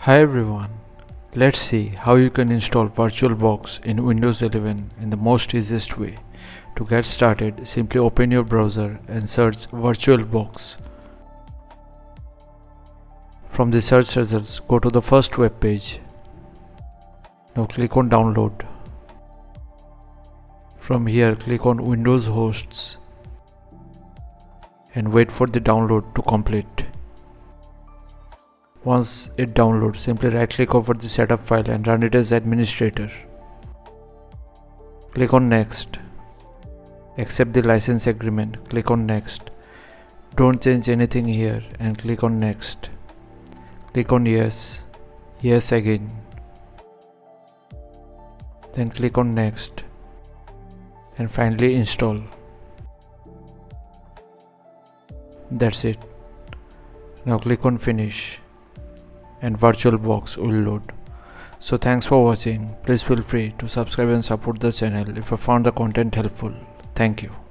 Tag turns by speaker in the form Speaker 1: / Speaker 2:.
Speaker 1: Hi everyone, let's see how you can install VirtualBox in Windows 11 in the most easiest way. To get started, simply open your browser and search VirtualBox. From the search results, go to the first web page. Now click on download. From here, click on Windows hosts and wait for the download to complete. Once it downloads, simply right click over the setup file and run it as administrator. Click on next. Accept the license agreement. Click on next. Don't change anything here and click on next. Click on yes. Yes again. Then click on next. And finally install. That's it. Now click on finish and VirtualBox will load. So thanks for watching. Please feel free to subscribe and support the channel if you found the content helpful. Thank you.